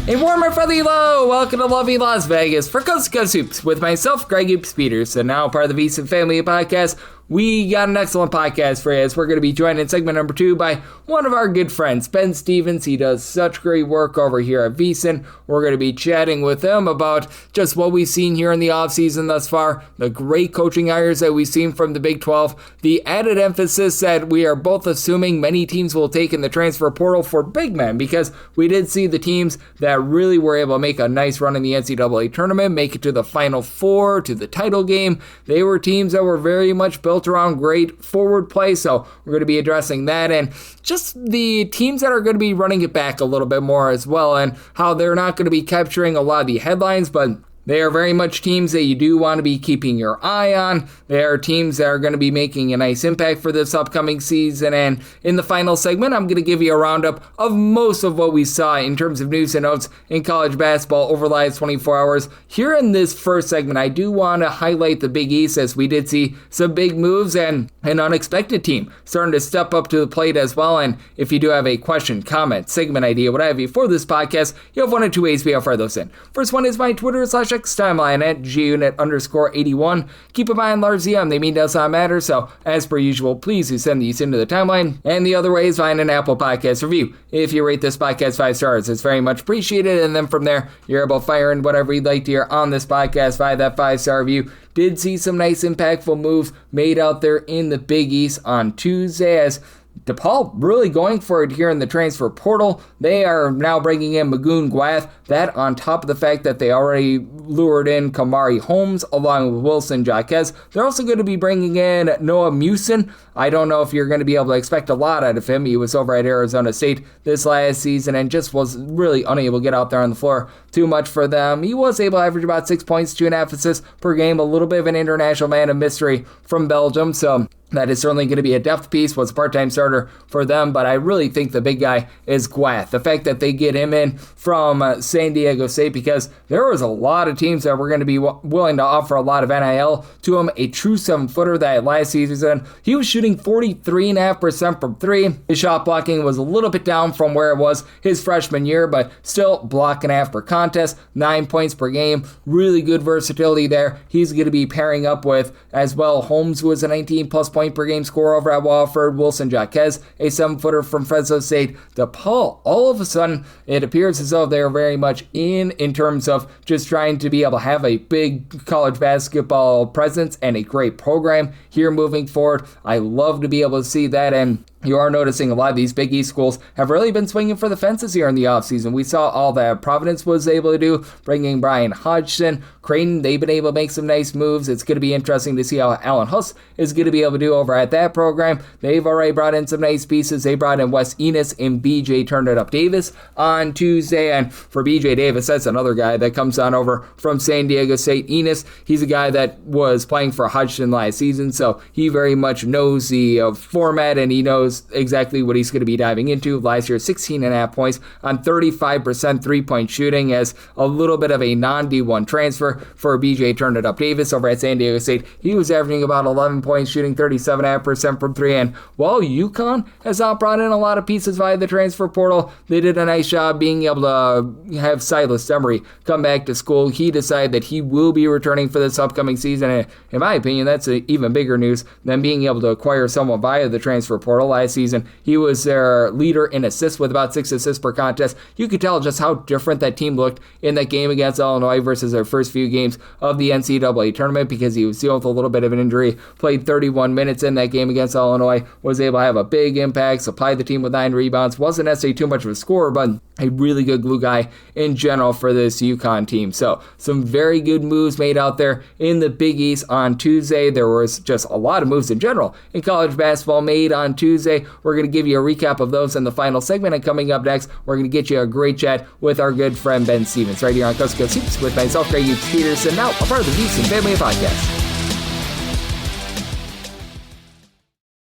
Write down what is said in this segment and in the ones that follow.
A warm and friendly hello! Welcome to lovely Las Vegas for Coast to Coast Hoops with myself, Greg Hoops Peters, and now part of the VSIN family of podcasts. We got an excellent podcast for you as we're going to be joined in segment number 2 by one of our good friends, Ben Stevens. He does such great work over here at VSIN. We're going to be chatting with him about just what we've seen here in the offseason thus far, the great coaching hires that we've seen from the Big 12, the added emphasis that we are both assuming many teams will take in the transfer portal for big men, because we did see the teams that really were able to make a nice run in the NCAA tournament, make it to the Final Four, to the title game. They were teams that were very much built around great forward play, so we're going to be addressing that and just the teams that are going to be running it back a little bit more as well, and how they're not going to be capturing a lot of the headlines, but they are very much teams that you do want to be keeping your eye on. They are teams that are going to be making a nice impact for this upcoming season. And in the final segment, I'm going to give you a roundup of most of what we saw in terms of news and notes in college basketball over the last 24 hours. Here in this first segment, I do want to highlight the Big East, as we did see some big moves and an unexpected team starting to step up to the plate as well. And if you do have a question, comment, segment idea, what have you for this podcast, you have one of two ways we offer those in. First one is my Twitter/X timeline at gunit_81. Keep in mind, large ZM, they mean does not matter, so as per usual, please do send these into the timeline. And the other way is find an Apple Podcast review. If you rate this podcast 5 stars, it's very much appreciated, and then from there, you're able to fire in whatever you'd like to hear on this podcast via that 5-star review. Did see some nice impactful moves made out there in the Big East on Tuesday, as DePaul really going for it here in the transfer portal. They are now bringing in Magoon Gwath. That on top of the fact that they already lured in Kamari Holmes along with Wilson Jaquez. They're also going to be bringing in Noah Musin. I don't know if you're going to be able to expect a lot out of him. He was over at Arizona State this last season and just was really unable to get out there on the floor too much for them. He was able to average about 6 points, 2.5 assists per game, a little bit of an international man of mystery from Belgium. So that is certainly going to be a depth piece, was a part-time starter for them, but I really think the big guy is Gwath. The fact that they get him in from San Diego State, because there was a lot of teams that were going to be willing to offer a lot of NIL to him. A true 7-footer that last season, he was shooting 43.5% from 3. His shot blocking was a little bit down from where it was his freshman year, but still blocking half per contest, 9 points per game. Really good versatility there. He's going to be pairing up with, as well, Holmes, who was a 19-plus point per game scorer over at Wofford, Wilson Jaquez, a 7-footer from Fresno State. DePaul, all of a sudden, it appears as though they're very much in terms of just trying to be able to have a big college basketball presence and a great program here moving forward. I love to be able to see that, and you are noticing a lot of these Big East schools have really been swinging for the fences here in the offseason. We saw all that Providence was able to do, bringing Brian Hodgson. Creighton, they've been able to make some nice moves. It's going to be interesting to see how Alan Huss is going to be able to do over at that program. They've already brought in some nice pieces. They brought in Wes Enos and BJ Turn-It-Up Davis on Tuesday. And for BJ Davis, that's another guy that comes on over from San Diego State. Enos, he's a guy that was playing for Hodgson last season, so he very much knows the format, and he knows exactly what he's going to be diving into. Last year, 16.5 points on 35% three-point shooting, as a little bit of a non-D1 transfer for BJ Turn-It-Up Davis over at San Diego State. He was averaging about 11 points, shooting 37.5% from 3. And while UConn has not brought in a lot of pieces via the transfer portal, they did a nice job being able to have Silas Emery come back to school. He decided that he will be returning for this upcoming season. And in my opinion, that's even bigger news than being able to acquire someone via the transfer portal. Last season, he was their leader in assists with about 6 assists per contest. You could tell just how different that team looked in that game against Illinois versus their first few games of the NCAA tournament, because he was dealing with a little bit of an injury, played 31 minutes in that game against Illinois, was able to have a big impact, supplied the team with 9 rebounds, wasn't necessarily too much of a scorer, but a really good glue guy in general for this UConn team. So some very good moves made out there in the Big East on Tuesday. There was just a lot of moves in general in college basketball made on Tuesday. We're going to give you a recap of those in the final segment, and coming up next, we're going to get you a great chat with our good friend Ben Stevens right here on Coast to Coast Hoops with myself, Greg Hoops Peterson, now a part of the VSIN family of podcasts.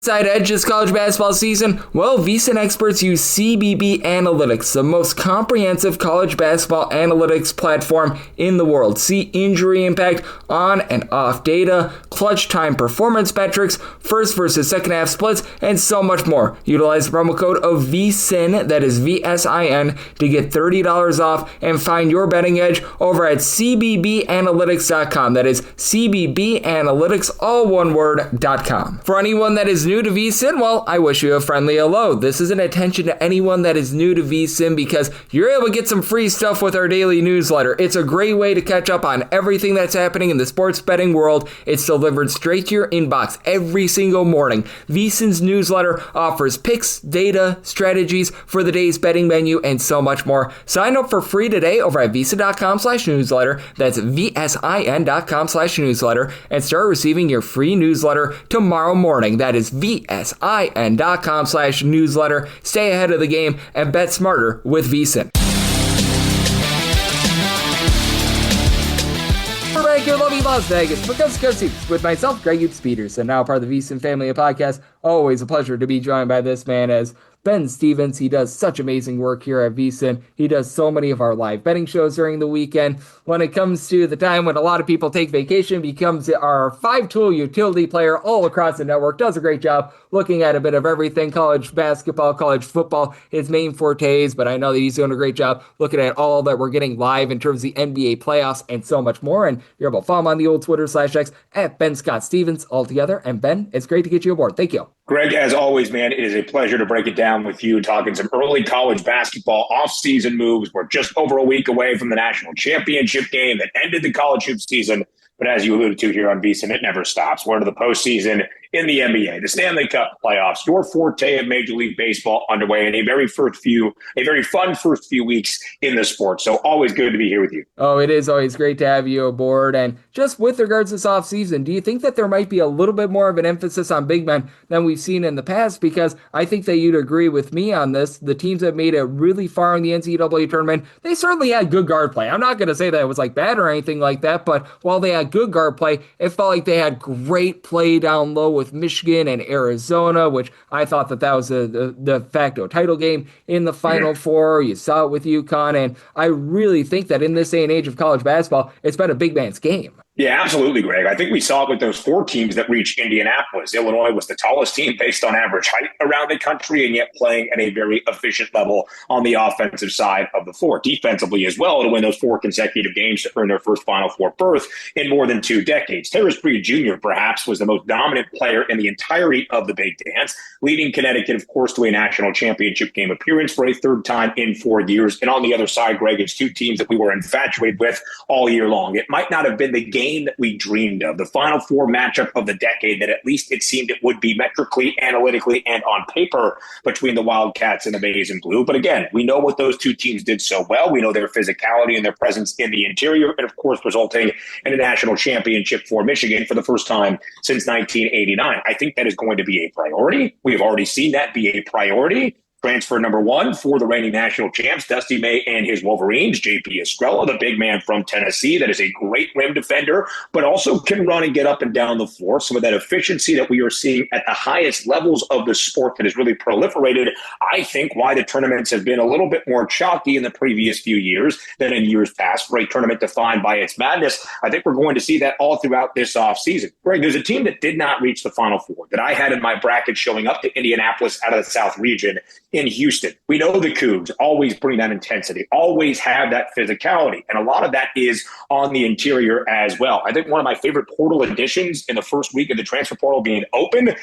Side edge this college basketball season? Well, VSIN experts use CBB Analytics, the most comprehensive college basketball analytics platform in the world. See injury impact, on and off data, clutch time performance metrics, first versus second half splits, and so much more. Utilize the promo code of VSIN, that is VSIN, to get $30 off and find your betting edge over at cbbanalytics.com. That is cbbanalytics, all one word.com. For anyone that is new to VSIN, well, I wish you a friendly hello. This is an attention to anyone that is new to VSIN because you're able to get some free stuff with our daily newsletter. It's a great way to catch up on everything that's happening in the sports betting world. It's delivered straight to your inbox every single morning. VSIN's newsletter offers picks, data, strategies for the day's betting menu, and so much more. Sign up for free today over at VSIN.com/newsletter. That's VSIN.com/newsletter, and start receiving your free newsletter tomorrow morning. That is VSIN.com/newsletter. Stay ahead of the game and bet smarter with VSIN. We're back here in lovely Las Vegas for Coast to Coast Hoops with myself, Greg Peters, and now part of the VSIN family of podcasts. Always a pleasure to be joined by this man as Ben Stevens. He does such amazing work here at VSIN. He does so many of our live betting shows during the weekend. When it comes to the time when a lot of people take vacation, becomes our five-tool utility player all across the network. Does a great job looking at a bit of everything. College basketball, college football, his main fortes, but I know that he's doing a great job looking at all that we're getting live in terms of the NBA playoffs and so much more. And you're able to follow him on the old Twitter/X at Ben Scott Stevens altogether. And Ben, it's great to get you aboard. Thank you. Greg, as always, man, it is a pleasure to break it down with you, talking some early college basketball off-season moves. We're just over a week away from the national championship game that ended the college hoop season. But as you alluded to here on VSIN, it never stops. We're to the postseason in the NBA, the Stanley Cup playoffs, your forte of Major League Baseball underway, and a very fun first few weeks in the sport. So always good to be here with you. Oh, it is always great to have you aboard. And just with regards to this offseason, do you think that there might be a little bit more of an emphasis on big men than we've seen in the past? Because I think that you'd agree with me on this. The teams that made it really far in the NCAA tournament, they certainly had good guard play. I'm not going to say that it was like bad or anything like that, but while they had good guard play, it felt like they had great play down low with Michigan and Arizona, which I thought that was the de facto title game in the Final Four. You saw it with UConn, and I really think that in this day and age of college basketball, it's been a big man's game. Yeah, absolutely, Greg. I think we saw it with those four teams that reached Indianapolis. Illinois was the tallest team based on average height around the country, and yet playing at a very efficient level on the offensive side of the floor. Defensively as well, to win those four consecutive games to earn their first Final Four berth in more than 2 decades. Terrence Breed Jr. perhaps was the most dominant player in the entirety of the Big Dance, leading Connecticut, of course, to a national championship game appearance for a third time in 4 years. And on the other side, Greg, it's two teams that we were infatuated with all year long. It might not have been the game that we dreamed of, the Final Four matchup of the decade that at least it seemed it would be metrically, analytically, and on paper between the Wildcats and the Maize and Blue. But again, we know what those two teams did so well. We know their physicality and their presence in the interior, and of course resulting in a national championship for Michigan for the first time since 1989. I think that is going to be a priority. We have already seen that be a priority. Transfer number 1 for the reigning national champs, Dusty May and his Wolverines, J.P. Estrella, the big man from Tennessee that is a great rim defender, but also can run and get up and down the floor. Some of that efficiency that we are seeing at the highest levels of the sport that has really proliferated, I think why the tournaments have been a little bit more chalky in the previous few years than in years past for a tournament defined by its madness. I think we're going to see that all throughout this offseason. Greg, there's a team that did not reach the Final Four that I had in my bracket showing up to Indianapolis out of the South region in Houston. We know the Cougs always bring that intensity, always have that physicality, and a lot of that is on the interior as well. I think one of my favorite portal additions in the first week of the transfer portal being open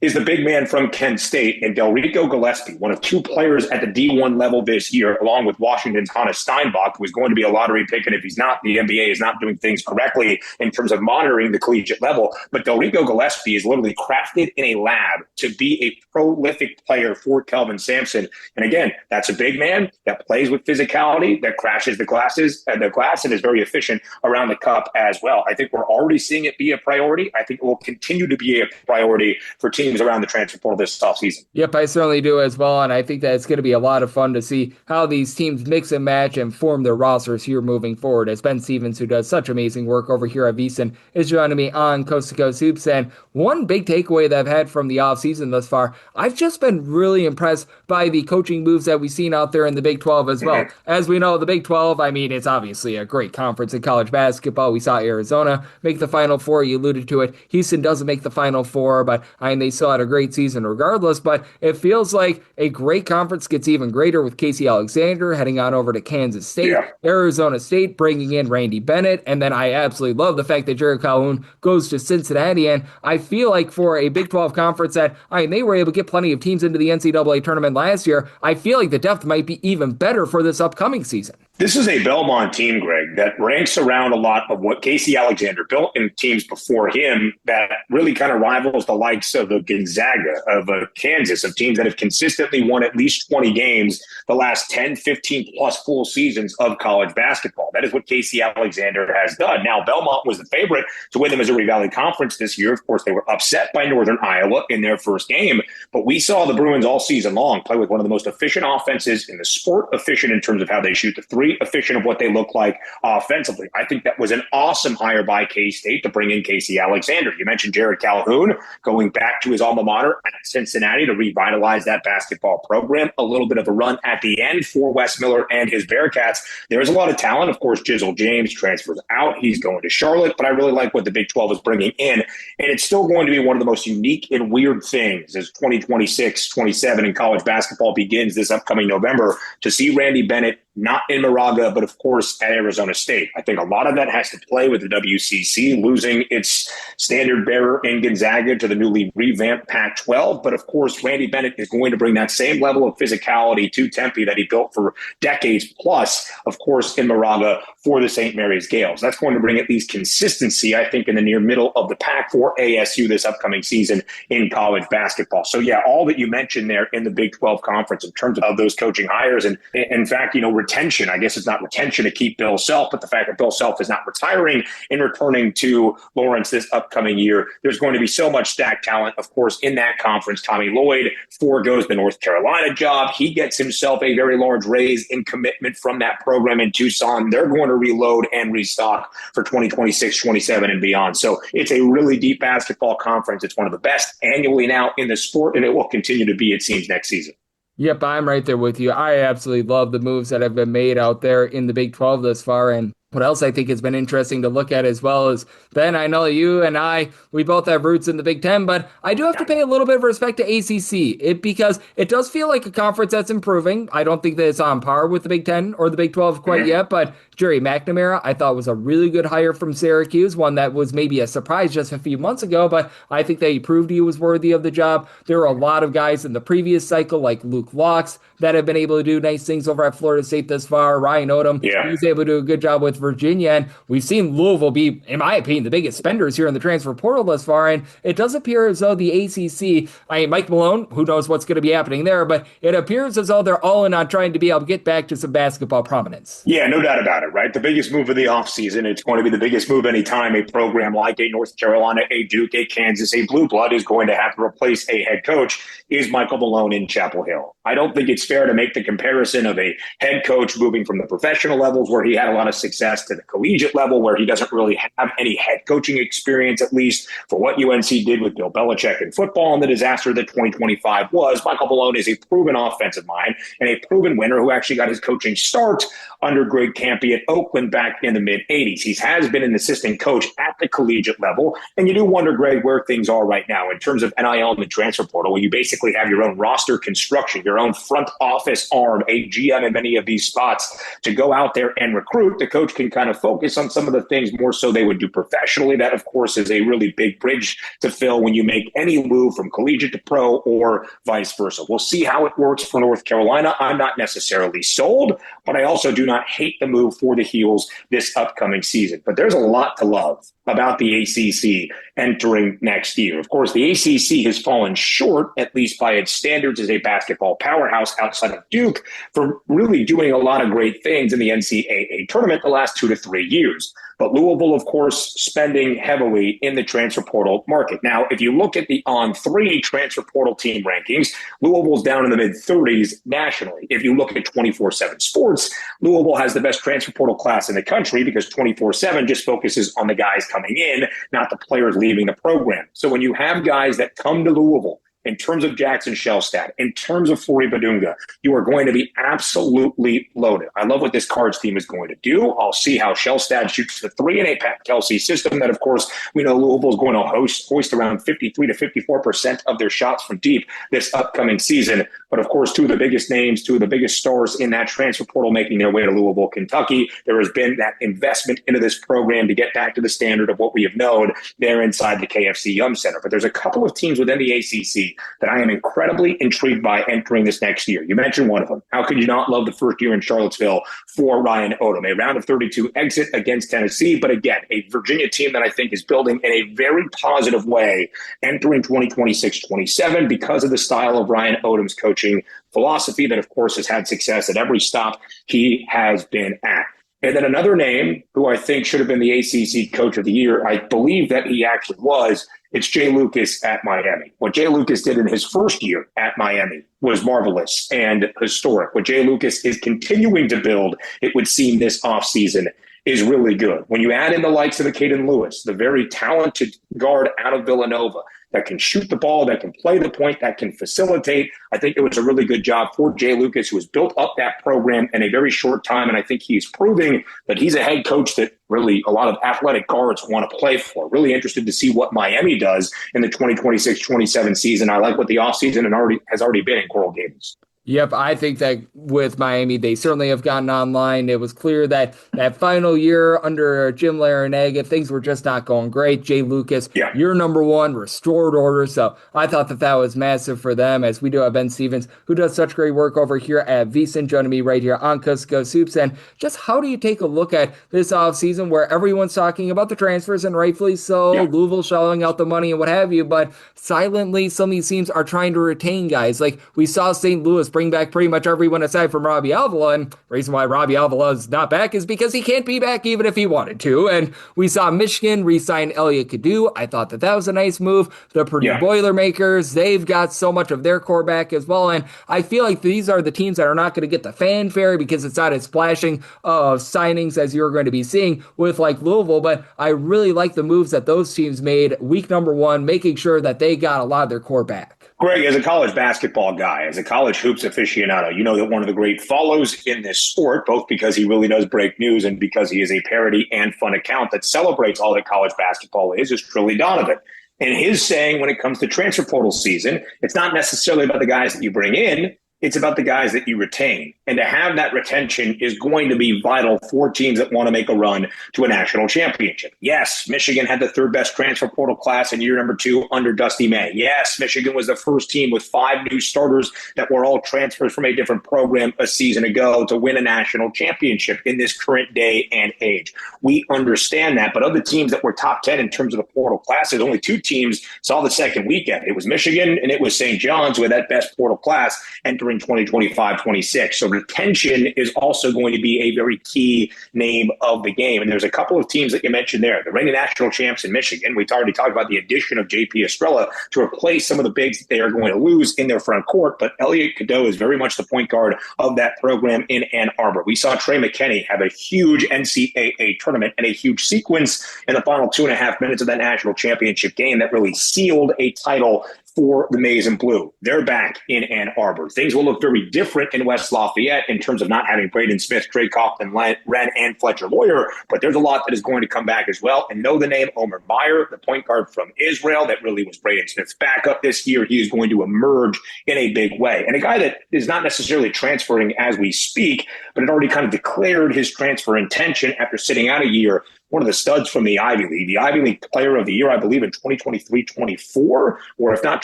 is the big man from Kent State and Delrico Gillespie, one of 2 players at the D1 level this year, along with Washington's Hannes Steinbach, who is going to be a lottery pick, and if he's not, the NBA is not doing things correctly in terms of monitoring the collegiate level. But Delrico Gillespie is literally crafted in a lab to be a prolific player for Kelvin Sampson. And again, that's a big man that plays with physicality, that crashes the glass and is very efficient around the cup as well. I think we're already seeing it be a priority. I think it will continue to be a priority for teams teams around the transfer portal this offseason. Yep, I certainly do as well, and I think that it's going to be a lot of fun to see how these teams mix and match and form their rosters here moving forward, as Ben Stevens, who does such amazing work over here at VSiN, is joining me on Coast to Coast Hoops. And one big takeaway that I've had from the offseason thus far, I've just been really impressed by the coaching moves that we've seen out there in the Big 12 as well. As we know, the Big 12, I mean, it's obviously a great conference in college basketball. We saw Arizona make the Final Four. You alluded to it. Houston doesn't make the Final Four, but I mean, they still had a great season regardless. But it feels like a great conference gets even greater with Casey Alexander heading on over to Kansas State, Arizona State bringing in Randy Bennett, and then I absolutely love the fact that Jerry Calhoun goes to Cincinnati. And I feel like for a Big 12 conference that, I mean, they were able to get plenty of teams into the NCAA tournament last year, I feel like the depth might be even better for this upcoming season. This is a Belmont team, Greg, that ranks around a lot of what Casey Alexander built in teams before him that really kind of rivals the likes of the Gonzaga, of Kansas, of teams that have consistently won at least 20 games the last 10, 15 plus full seasons of college basketball. That is what Casey Alexander has done. Now, Belmont was the favorite to win the Missouri Valley Conference this year. Of course, they were upset by Northern Iowa in their first game, but we saw the Bruins all season long play with one of the most efficient offenses in the sport, efficient in terms of how they shoot the three, efficient of what they look like offensively. I think that was an awesome hire by K-State to bring in Casey Alexander. You mentioned Jared Calhoun going back to his alma mater at Cincinnati to revitalize that basketball program. A little bit of a run at the end for Wes Miller and his Bearcats. There's a lot of talent. Of course, Jizzle James transfers out. He's going to Charlotte, but I really like what the Big 12 is bringing in. And it's still going to be one of the most unique and weird things as 2026-27 in college basketball begins this upcoming November to see Randy Bennett not in Moraga, but of course at Arizona State. I think a lot of that has to play with the WCC losing its standard bearer in Gonzaga to the newly revamped Pac-12. But of course, Randy Bennett is going to bring that same level of physicality to Tempe that he built for decades plus, of course, in Moraga for the St. Mary's Gales. That's going to bring at least consistency, I think, in the near middle of the pack for ASU this upcoming season in college basketball. So yeah, all that you mentioned there in the Big 12 conference in terms of those coaching hires. And in fact, retention, I guess it's not retention to keep Bill Self, but the fact that Bill Self is not retiring and returning to Lawrence this upcoming year, there's going to be so much stacked talent, of course, in that conference. Tommy Lloyd foregoes the North Carolina job. He gets himself a very large raise in commitment from that program in Tucson. They're going to reload and restock for 2026, 27 and beyond. So it's a really deep basketball conference. It's one of the best annually now in the sport, and it will continue to be, it seems, next season. Yep, I'm right there with you. I absolutely love the moves that have been made out there in the Big 12 thus far. And what else I think has been interesting to look at as well is, Ben, I know you and I, we both have roots in the Big Ten, but I do have to pay a little bit of respect to ACC because it does feel like a conference that's improving. I don't think that it's on par with the Big Ten or the Big 12 quite yet, but Jerry McNamara, I thought was a really good hire from Syracuse, one that was maybe a surprise just a few months ago, but I think that he proved he was worthy of the job. There were a lot of guys in the previous cycle like Luke Locks that have been able to do nice things over at Florida State thus far. Ryan Odom, he was able to do a good job with Virginia, and we've seen Louisville be, in my opinion, the biggest spenders here in the transfer portal thus far, and it does appear as though the ACC, Mike Malone, who knows what's going to be happening there, but it appears as though they're all in on trying to be able to get back to some basketball prominence. Yeah, no doubt about it, right? The biggest move of the offseason, it's going to be the biggest move anytime a program like a North Carolina, a Duke, a Kansas, a Blue Blood is going to have to replace a head coach is Michael Malone in Chapel Hill. I don't think it's fair to make the comparison of a head coach moving from the professional levels where he had a lot of success to the collegiate level where he doesn't really have any head coaching experience, at least for what UNC did with Bill Belichick in football and the disaster that 2025 was. Michael Malone is a proven offensive mind and a proven winner who actually got his coaching start under Greg Kampe at Oakland back in the mid-'80s. He has been an assistant coach at the collegiate level, and you do wonder, Greg, where things are right now in terms of NIL and the transfer portal, where you basically have your own roster construction, your own front office arm, a GM in many of these spots to go out there and recruit. The coach can kind of focus on some of the things more so they would do professionally. That, of course, is a really big bridge to fill when you make any move from collegiate to pro or vice versa. We'll see how it works for North Carolina. I'm not necessarily sold, but I also do not hate the move for the Heels this upcoming season. But there's a lot to love about the ACC entering next year. Of course, the ACC has fallen short, at least by its standards as a basketball powerhouse outside of Duke, for really doing a lot of great things in the NCAA tournament the last 2 to 3 years. But Louisville, of course, spending heavily in the transfer portal market. Now, if you look at the On3 transfer portal team rankings, Louisville's down in the mid-30s nationally. If you look at 24/7 Sports, Louisville has the best transfer portal class in the country because 24/7 just focuses on the guys coming in, not the players leaving the program. So when you have guys that come to Louisville, in terms of Jackson Shellstat, in terms of Fori Badunga, you are going to be absolutely loaded. I love what this Cards team is going to do. I'll see how Shellstat shoots the three in a Pat Kelsey system that, of course, we know Louisville is going to hoist around 53 to 54% of their shots from deep this upcoming season. But, of course, two of the biggest names, two of the biggest stars in that transfer portal making their way to Louisville, Kentucky. There has been that investment into this program to get back to the standard of what we have known there inside the KFC Yum Center. But there's a couple of teams within the ACC that I am incredibly intrigued by entering this next year. You mentioned one of them. How could you not love the first year in Charlottesville for Ryan Odom? A round of 32 exit against Tennessee, but again, a Virginia team that I think is building in a very positive way entering 2026-27 because of the style of Ryan Odom's coaching philosophy that, of course, has had success at every stop he has been at. And then another name who I think should have been the ACC Coach of the Year, I believe that he actually was, it's Jay Lucas at Miami. What Jay Lucas did in his first year at Miami was marvelous and historic. What Jay Lucas is continuing to build, it would seem this offseason, is really good. When you add in the likes of the Caden Lewis, the very talented guard out of Villanova, that can shoot the ball, that can play the point, that can facilitate. I think it was a really good job for Jay Lucas, who has built up that program in a very short time. And I think he's proving that he's a head coach that really a lot of athletic guards want to play for. Really interested to see what Miami does in the 2026-27 season. I like what the offseason has already been in Coral Gables. Yep, I think that with Miami, they certainly have gotten online. It was clear that that final year under Jim Larinaga, things were just not going great. Jay Lucas, year number one, restored order. So I thought that was massive for them, as we do have Ben Stevens, who does such great work over here at VSIN, joining me right here on Coast to Coast Hoops. And just how do you take a look at this offseason where everyone's talking about the transfers, and rightfully so, Louisville shelling out the money and what have you, but silently some of these teams are trying to retain guys. Like we saw St. Louis bring back pretty much everyone aside from Robbie Avila, and the reason why Robbie Avila is not back is because he can't be back even if he wanted to. And we saw Michigan re-sign Elliot Cadu. I thought that was a nice move. The Purdue Boilermakers, they've got so much of their core back as well, and I feel like these are the teams that are not going to get the fanfare because it's not as splashing of signings as you're going to be seeing with like Louisville, but I really like the moves that those teams made week number one, making sure that they got a lot of their core back. Greg, as a college basketball guy, as a college hoops aficionado, you know that one of the great follows in this sport, both because he really does break news and because he is a parody and fun account that celebrates all that college basketball is Trilly Donovan. And his saying when it comes to transfer portal season, it's not necessarily about the guys that you bring in, it's about the guys that you retain. And to have that retention is going to be vital for teams that want to make a run to a national championship. Yes, Michigan had the third best transfer portal class in year number 2 under Dusty May. Yes, Michigan was the first team with 5 new starters that were all transfers from a different program a season ago to win a national championship in this current day and age. We understand that, but of the teams that were top 10 in terms of the portal classes, only 2 teams saw the second weekend. It was Michigan and it was St. John's with that best portal class entering 2025-26. So retention is also going to be a very key name of the game. And there's a couple of teams that you mentioned there. The reigning national champs in Michigan. We already talked about the addition of J.P. Estrella to replace some of the bigs that they are going to lose in their front court. But Elliot Cadeau is very much the point guard of that program in Ann Arbor. We saw Trey McKinney have a huge NCAA tournament and a huge sequence in the final 2.5 minutes of that national championship game that really sealed a title for the Maize and Blue. They're back in Ann Arbor. Things will look very different in West Lafayette in terms of not having Braden Smith, Trey Kaufman, Ren, and Fletcher Lawyer, but there's a lot that is going to come back as well. And know the name Omer Meyer, the point guard from Israel, that really was Braden Smith's backup this year. He is going to emerge in a big way. And a guy that is not necessarily transferring as we speak, but had already kind of declared his transfer intention after sitting out a year, one of the studs from the Ivy League, the Ivy League Player of the Year, I believe, in 2023-24, or if not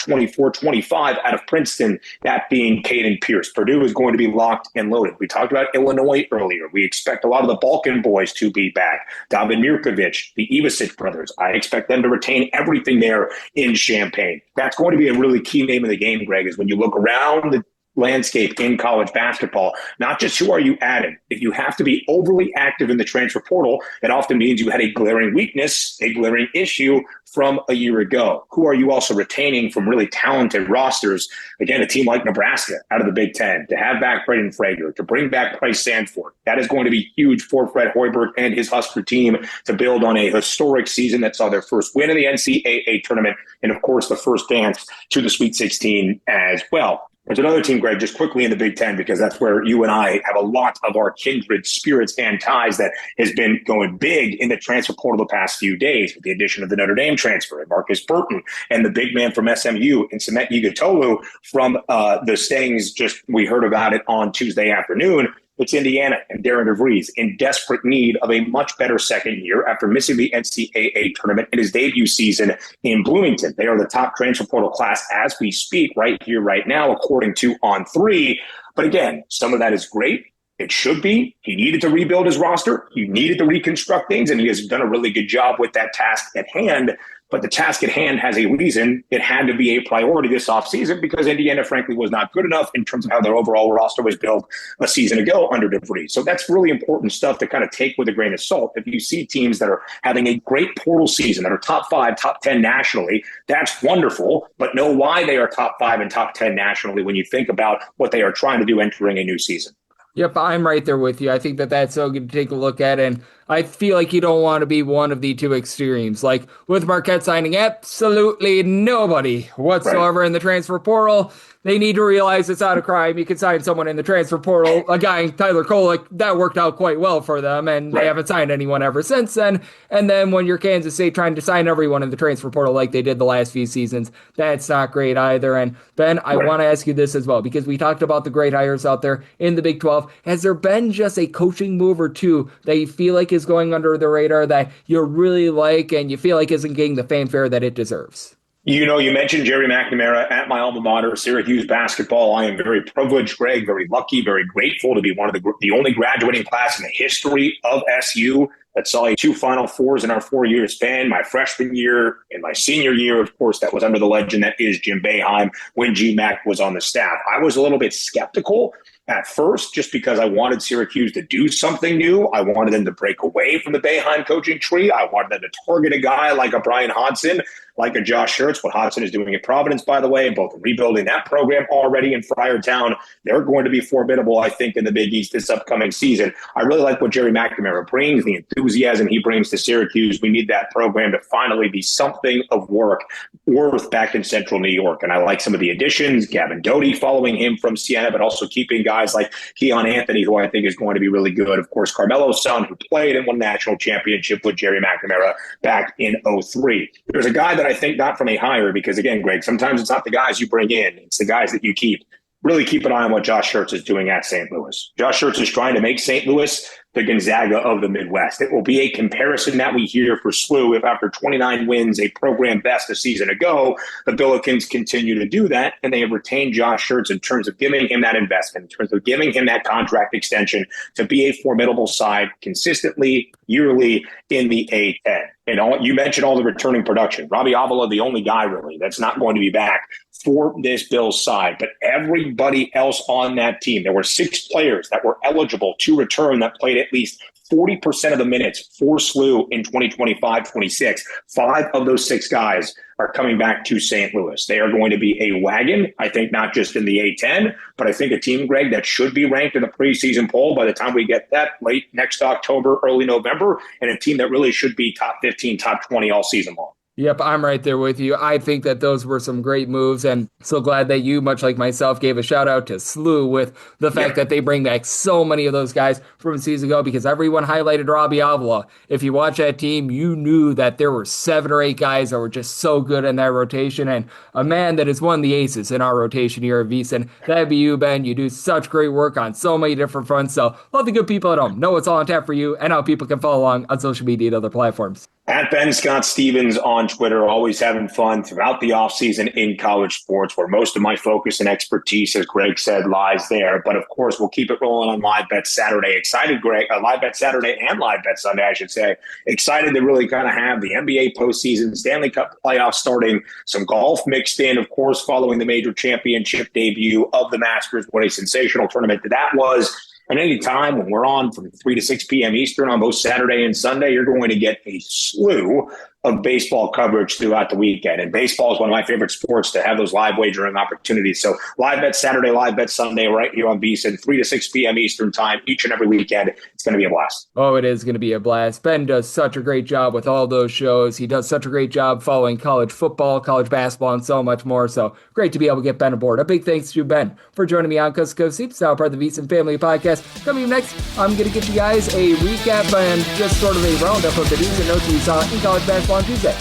24-25, out of Princeton, that being Caden Pierce. Purdue is going to be locked and loaded. We talked about Illinois earlier. We expect a lot of the Balkan boys to be back. David Mirkovic, the Ivasic brothers. I expect them to retain everything there in Champaign. That's going to be a really key name of the game, Greg, is when you look around the landscape in college basketball, not just who are you adding. If you have to be overly active in the transfer portal, it often means you had a glaring weakness, a glaring issue from a year ago. Who are you also retaining from really talented rosters? Again, a team like Nebraska out of the Big Ten, to have back Braden Frager, to bring back Price Sandford. That is going to be huge for Fred Hoiberg and his Husker team to build on a historic season that saw their first win in the NCAA tournament and, of course, the first dance to the Sweet 16 as well. There's another team, Greg, just quickly in the Big Ten, because that's where you and I have a lot of our kindred spirits and ties, that has been going big in the transfer portal the past few days with the addition of the Notre Dame transfer and Marcus Burton and the big man from SMU and Samet Yigitolu from the Stings. Just we heard about it on Tuesday afternoon. It's Indiana and Darren DeVries in desperate need of a much better second year after missing the NCAA tournament in his debut season in Bloomington. They are the top transfer portal class as we speak right here, right now, according to On3. But again, some of that is great. It should be. He needed to rebuild his roster. He needed to reconstruct things, and he has done a really good job with that task at hand. But the task at hand has a reason. It had to be a priority this offseason because Indiana, frankly, was not good enough in terms of how their overall roster was built a season ago under DeVries. So that's really important stuff to kind of take with a grain of salt. If you see teams that are having a great portal season, that are top 5, top 10 nationally, that's wonderful. But know why they are top 5 and top 10 nationally when you think about what they are trying to do entering a new season. Yep, I'm right there with you. I think that that's so good to take a look at, and I feel like you don't want to be one of the two extremes. Like with Marquette signing absolutely nobody whatsoever in the transfer portal, they need to realize it's not a crime. You can sign someone in the transfer portal, a guy, Tyler Kolek, that worked out quite well for them, and they haven't signed anyone ever since then. And then when you're Kansas State trying to sign everyone in the transfer portal like they did the last few seasons, that's not great either. And Ben, I want to ask you this as well, because we talked about the great hires out there in the Big 12. Has there been just a coaching move or two that you feel like is going under the radar that you really like and you feel like isn't getting the fanfare that it deserves? You know, you mentioned Jerry McNamara at my alma mater, Syracuse basketball. I am very privileged, Greg, very lucky, very grateful to be one of the only graduating class in the history of SU that saw 2 Final Fours in our 4-year span. My freshman year and my senior year, of course, that was under the legend that is Jim Boeheim when G-Mac was on the staff. I was a little bit skeptical at first, just because I wanted Syracuse to do something new. I wanted them to break away from the Boeheim coaching tree. I wanted them to target a guy like a Brian Hodgson, like a Josh Schertz, what Hodgson is doing at Providence, by the way, both rebuilding that program already in Friartown. They're going to be formidable, I think, in the Big East this upcoming season. I really like what Jerry McNamara brings, the enthusiasm he brings to Syracuse. We need that program to finally be something of worth back in Central New York. And I like some of the additions, Gavin Doty following him from Siena, but also keeping guys like Keon Anthony, who I think is going to be really good. Of course, Carmelo's son, who played and won a national championship with Jerry McNamara back in 2003. There's a guy that I think not from a hire, because again, Greg, sometimes it's not the guys you bring in, it's the guys that you keep. Really keep an eye on what Josh Schertz is doing at St. Louis. Josh Schertz is trying to make St. Louis the Gonzaga of the Midwest. It will be a comparison that we hear for SLU if after 29 wins, a program best a season ago, the Billikens continue to do that, and they have retained Josh Schertz in terms of giving him that investment, in terms of giving him that contract extension to be a formidable side consistently, yearly in the A-10. And you mentioned all the returning production. Robbie Avila, the only guy really that's not going to be back for this Bills side, but everybody else on that team, there were 6 players that were eligible to return that played at least 40% of the minutes for SLU in 2025-26. 5 of those 6 guys are coming back to St. Louis. They are going to be a wagon, I think, not just in the A-10, but I think a team, Greg, that should be ranked in the preseason poll by the time we get that late next October, early November, and a team that really should be top 15, top 20 all season long. Yep, I'm right there with you. I think that those were some great moves, and so glad that you, much like myself, gave a shout out to SLU with the fact Yep. that they bring back so many of those guys from a season ago because everyone highlighted Robbie Avila. If you watch that team, you knew that there were 7 or 8 guys that were just so good in that rotation, and a man that is one of the aces in our rotation here at VSiN. That'd be you, Ben. You do such great work on so many different fronts, so let the good people at home know what's all on tap for you and how people can follow along on social media and other platforms. At Ben Scott Stevens on Twitter, always having fun throughout the offseason in college sports, where most of my focus and expertise, as Greg said, lies there. But of course, we'll keep it rolling on Live Bet Saturday. Excited, Greg, Live Bet Saturday and Live Bet Sunday, I should say. Excited to really kind of have the NBA postseason, Stanley Cup playoffs starting, some golf mixed in, of course, following the major championship debut of the Masters. What a sensational tournament that was. And any time when we're on from 3 to 6 p.m. Eastern on both Saturday and Sunday, you're going to get a slew of baseball coverage throughout the weekend. And baseball is one of my favorite sports to have those live wagering opportunities. So Live Bet Saturday, Live Bet Sunday right here on VSiN, 3 to 6 p.m. Eastern time each and every weekend. It's going to be a blast. Oh, it is going to be a blast. Ben does such a great job with all those shows. He does such a great job following college football, college basketball, and so much more. So great to be able to get Ben aboard. A big thanks to Ben for joining me on Coast to Coast Seeps, now part of the VSiN Family Podcast. Coming up next, I'm going to get you guys a recap and just sort of a roundup of the news and notes we saw in college basketball on Tuesday.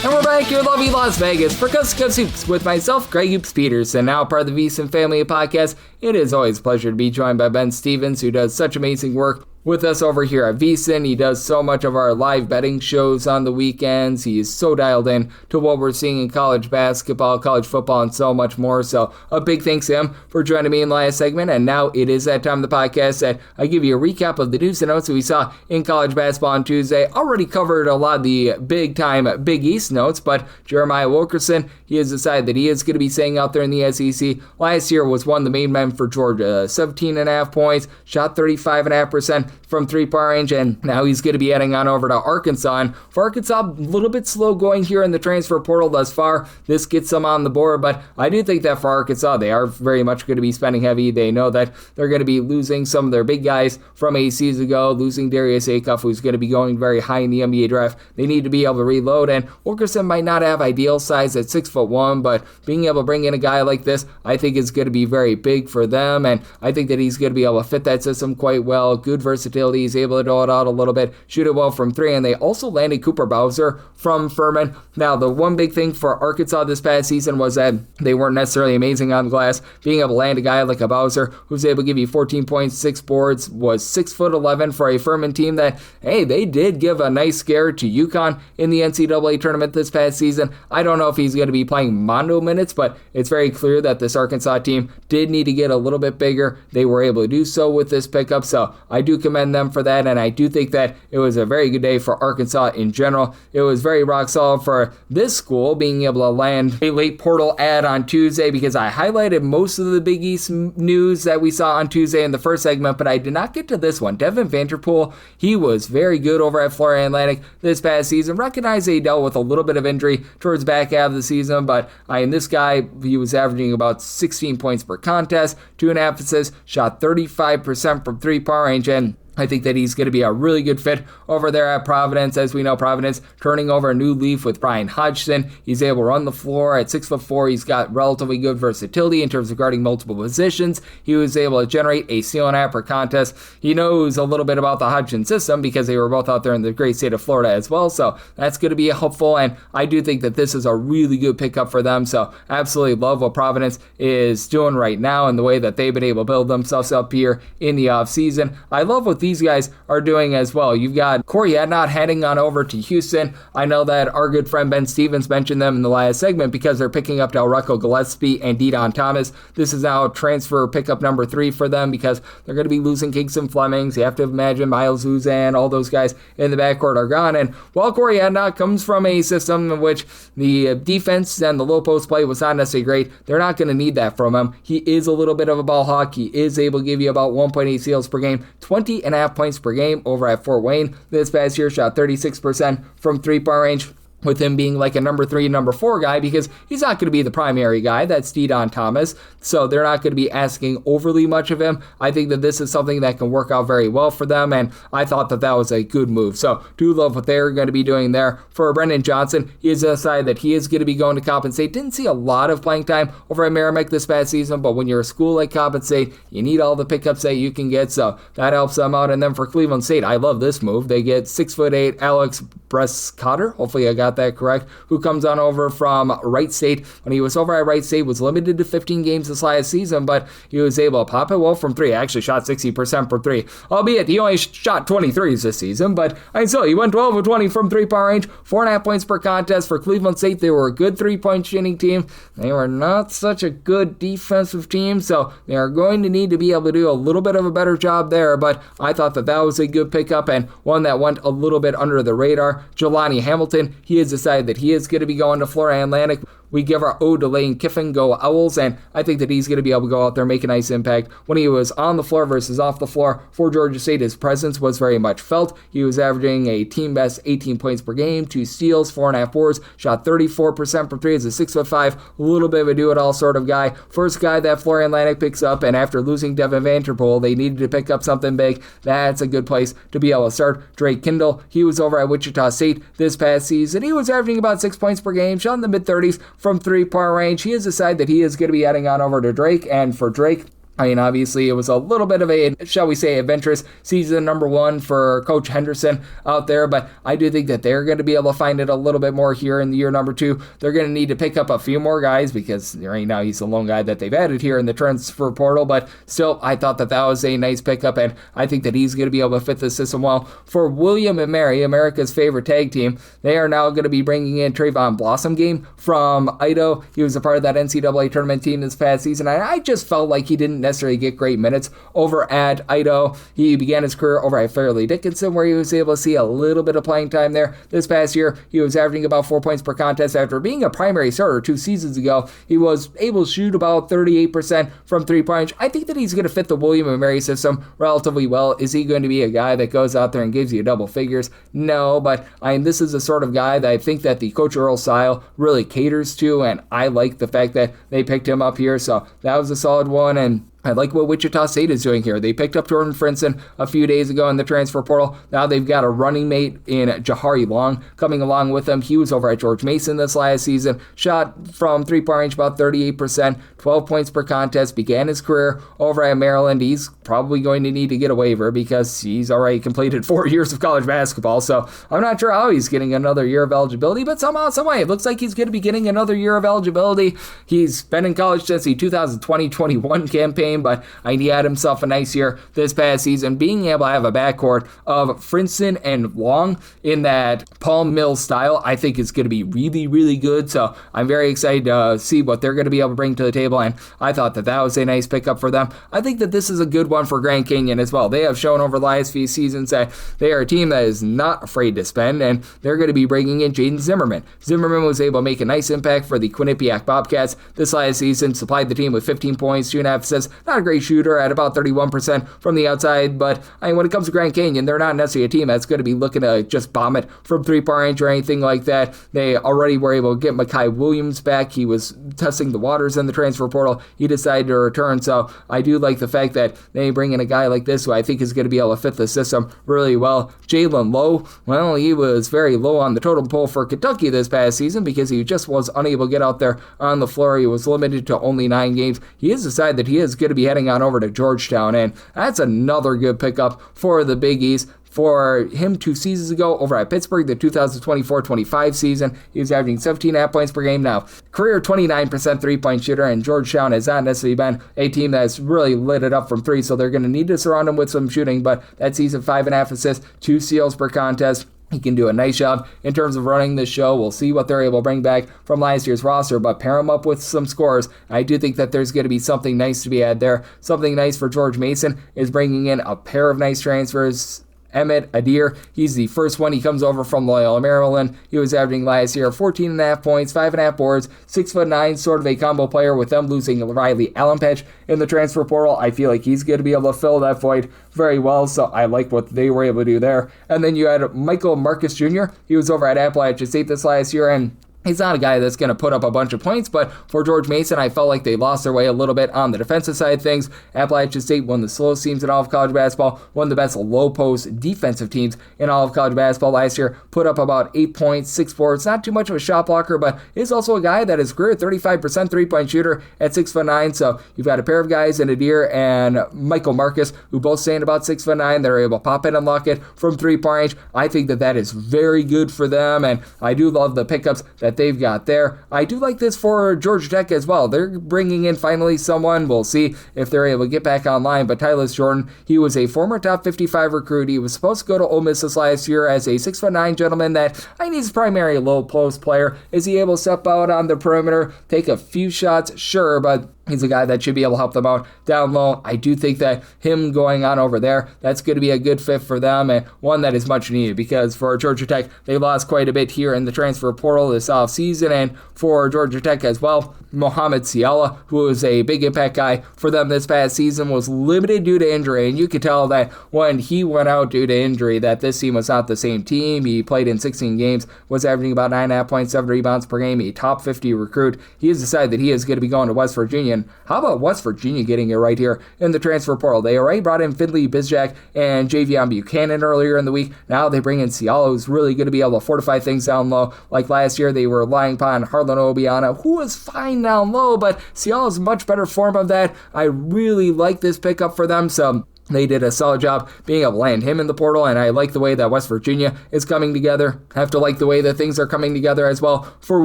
And we're back here in lovely Las Vegas for Coast to Coast Hoops with myself, Greg Hoops Peters, and now part of the VSiN Family Podcast. It is always a pleasure to be joined by Ben Stevens, who does such amazing work with us over here at VSiN. He does so much of our live betting shows on the weekends. He is so dialed in to what we're seeing in college basketball, college football, and so much more. So a big thanks to him for joining me in the last segment. And now it is that time of the podcast that I give you a recap of the news and notes that we saw in college basketball on Tuesday. Already covered a lot of the big-time Big East notes, but Jeremiah Wilkerson, he has decided that he is going to be staying out there in the SEC. Last year was one of the main men for Georgia. 17.5 points, shot 35.5% from three-point range, and now he's going to be heading on over to Arkansas. And for Arkansas, a little bit slow going here in the transfer portal thus far. This gets them on the board, but I do think that for Arkansas, they are very much going to be spending heavy. They know that they're going to be losing some of their big guys from a season ago, losing Darius Acuff, who's going to be going very high in the NBA draft. They need to be able to reload, and Wilkerson might not have ideal size at 6'1", but being able to bring in a guy like this, I think is going to be very big for them, and I think that he's going to be able to fit that system quite well. Good versatility. He's able to dole it out a little bit, shoot it well from three, and they also landed Cooper Bowser from Furman. Now, the one big thing for Arkansas this past season was that they weren't necessarily amazing on the glass. Being able to land a guy like a Bowser who's able to give you 14 points, 6 boards, was 6'11" for a Furman team that, hey, they did give a nice scare to UConn in the NCAA tournament this past season. I don't know if he's going to be playing Mondo minutes, but it's very clear that this Arkansas team did need to get a little bit bigger. They were able to do so with this pickup, so I do commend them for that, and I do think that it was a very good day for Arkansas in general. It was very rock solid for this school being able to land a late portal ad on Tuesday, because I highlighted most of the Big East news that we saw on Tuesday in the first segment, but I did not get to this one. Devin Vanderpool, he was very good over at Florida Atlantic this past season. Recognize that he dealt with a little bit of injury towards the back half of the season, but this guy, he was averaging about 16 points per contest, 2.5 assists, shot 35% from three-point range, and I think that he's going to be a really good fit over there at Providence. As we know, Providence turning over a new leaf with Brian Hodgson. He's able to run the floor at 6'4". He's got relatively good versatility in terms of guarding multiple positions. He was able to generate a steal and a half per contest. He knows a little bit about the Hodgson system because they were both out there in the great state of Florida as well. So that's going to be helpful, and I do think that this is a really good pickup for them. So absolutely love what Providence is doing right now and the way that they've been able to build themselves up here in the offseason. I love what these guys are doing as well. You've got Corey Adnott heading on over to Houston. I know that our good friend Ben Stevens mentioned them in the last segment because they're picking up Delrecco Gillespie and Dedon Thomas. This is now transfer pickup number 3 for them because they're going to be losing Kingston Flemings. You have to imagine Miles Uzan, all those guys in the backcourt are gone. And while Corey Adnott comes from a system in which the defense and the low post play was not necessarily great, they're not going to need that from him. He is a little bit of a ball hawk. He is able to give you about 1.8 steals per game, 20.5 points per game over at Fort Wayne. This past year shot 36% from three-point range. with him being like a number 3, number 4 guy, because he's not going to be the primary guy. That's Deion Thomas. So they're not going to be asking overly much of him. I think that this is something that can work out very well for them, and I thought that that was a good move. So do love what they're going to be doing there. For Brendan Johnson, he has decided that he is going to be going to Coppin State. Didn't see a lot of playing time over at Merrimack this past season, but when you're a school like Coppin State, you need all the pickups that you can get, so that helps them out. And then for Cleveland State, I love this move. They get 6'8" Alex Brescotter. Hopefully I got that correct, who comes on over from Wright State. When he was over at Wright State, was limited to 15 games this last season, but he was able to pop it well from 3. Actually shot 60% from 3, albeit he only shot 23s this season, but still, he went 12 of 20 from 3-point range, 4.5 points per contest. For Cleveland State, they were a good 3-point shooting team. They were not such a good defensive team, so they are going to need to be able to do a little bit of a better job there, but I thought that that was a good pickup and one that went a little bit under the radar. Jelani Hamilton, he has decided that he is going to be going to Florida Atlantic. We give our ode to Lane Kiffin, go Owls, and I think that he's going to be able to go out there and make a nice impact. When he was on the floor versus off the floor for Georgia State, his presence was very much felt. He was averaging a team-best 18 points per game, 2 steals, 4.5 boards, shot 34% from 3 as a 6'5", a little bit of a do-it-all sort of guy. First guy that Florida Atlantic picks up, and after losing Devin Vanterpool, they needed to pick up something big. That's a good place to be able to start. Drake Kindle, he was over at Wichita State this past season. He was averaging about 6 points per game, shot in the mid-30s from 3-point range. He has decided that he is going to be heading on over to Drake, and for Drake, obviously, it was a little bit of a, shall we say, adventurous season number 1 for Coach Henderson out there, but I do think that they're going to be able to find it a little bit more here in the year number 2. They're going to need to pick up a few more guys because right now he's the lone guy that they've added here in the transfer portal, but still, I thought that that was a nice pickup, and I think that he's going to be able to fit the system well. For William and Mary, America's favorite tag team, they are now going to be bringing in Trayvon Blossomgame from Idaho. He was a part of that NCAA tournament team this past season, and I just felt like he didn't necessarily get great minutes over at Idaho. He began his career over at Fairleigh Dickinson, where he was able to see a little bit of playing time there. This past year, he was averaging about 4 points per contest. After being a primary starter 2 seasons ago, he was able to shoot about 38% from 3-point range. I think that he's going to fit the William & Mary system relatively well. Is he going to be a guy that goes out there and gives you double figures? No, but this is the sort of guy that I think that the Coach Earl style really caters to, and I like the fact that they picked him up here, so that was a solid one. And I like what Wichita State is doing here. They picked up Jordan Frinson a few days ago in the transfer portal. Now they've got a running mate in Jahari Long coming along with them. He was over at George Mason this last season. Shot from 3-point range about 38%, 12 points per contest. Began his career over at Maryland. He's probably going to need to get a waiver because he's already completed 4 years of college basketball. So I'm not sure how he's getting another year of eligibility, but somehow, some way, it looks like he's going to be getting another year of eligibility. He's been in college since the 2020-21 campaign, but he had himself a nice year this past season. Being able to have a backcourt of Frinson and Long in that Palm Mills style, I think is going to be really, really good. So I'm very excited to see what they're going to be able to bring to the table, and I thought that that was a nice pickup for them. I think that this is a good one for Grand Canyon as well. They have shown over the last few seasons that they are a team that is not afraid to spend, and they're going to be bringing in Jaden Zimmerman. Zimmerman was able to make a nice impact for the Quinnipiac Bobcats this last season, supplied the team with 15 points, 2.5 assists, not a great shooter at about 31% from the outside, but when it comes to Grand Canyon, they're not necessarily a team that's going to be looking to just bomb it from 3-point range or anything like that. They already were able to get Mekhi Williams back. He was testing the waters in the transfer portal. He decided to return, so I do like the fact that they bring in a guy like this who I think is going to be able to fit the system really well. Jalen Lowe, well, he was very low on the totem pole for Kentucky this past season because he just was unable to get out there on the floor. He was limited to only 9 games. He has decided that he is going to be heading on over to Georgetown, and that's another good pickup for the Big East. For him 2 seasons ago over at Pittsburgh, the 2024-25 season, he was averaging 17.5 points per game. Now, career 29% 3-point shooter, and Georgetown has not necessarily been a team that's really lit it up from 3, so they're going to need to surround him with some shooting, but that season, 5.5 assists, 2 steals per contest. He can do a nice job in terms of running this show. We'll see what they're able to bring back from last year's roster, but pair him up with some scores. I do think that there's going to be something nice to be had there. Something nice for George Mason is bringing in a pair of nice transfers Emmett Adair. He's the first one. He comes over from Loyola, Maryland. He was averaging last year 14.5 points, 5.5 boards, 6'9", sort of a combo player with them losing Riley Allenpatch in the transfer portal. I feel like he's going to be able to fill that void very well, so I like what they were able to do there. And then you had Michael Marcus Jr. He was over at Appalachian State this last year, and he's not a guy that's going to put up a bunch of points, but for George Mason, I felt like they lost their way a little bit on the defensive side of things. Appalachian State, one of the slowest teams in all of college basketball, one of the best low-post defensive teams in all of college basketball last year, put up about 8 points, 6 boards. Not too much of a shot blocker, but is also a guy that is career 35% three-point shooter at 6'9". So you've got a pair of guys in Adair and Michael Marcus who both stand about 6'9". They're able to pop it and lock it from three-point range. I think that is very good for them, and I do love the pickups that they've got there. I do like this for Georgia Tech as well. They're bringing in finally someone. We'll see if they're able to get back online, but Tyler Jordan, he was a former top 55 recruit. He was supposed to go to Ole Miss this last year as a 6'9" gentleman that I need his primary low post player. Is he able to step out on the perimeter, take a few shots? Sure, but he's a guy that should be able to help them out down low. I do think that him going on over there, that's going to be a good fit for them, and one that is much needed, because for Georgia Tech, they lost quite a bit here in the transfer portal this offseason, and for Georgia Tech as well, Mohamed Siala, who was a big impact guy for them this past season, was limited due to injury, and you could tell that when he went out due to injury that this team was not the same team. He played in 16 games, was averaging about 9.5 points, 7 rebounds per game, a top 50 recruit. He has decided that he is going to be going to West Virginia. And how about West Virginia getting it right here in the transfer portal? They already brought in Finley Bizjack and Javion Buchanan earlier in the week. Now they bring in Siala, who's really going to be able to fortify things down low. Like last year, they were relying upon Harlan Obiana, who was fine down low, but Siala is a much better form of that. I really like this pickup for them, so they did a solid job being able to land him in the portal, and I like the way that West Virginia is coming together. I have to like the way that things are coming together as well for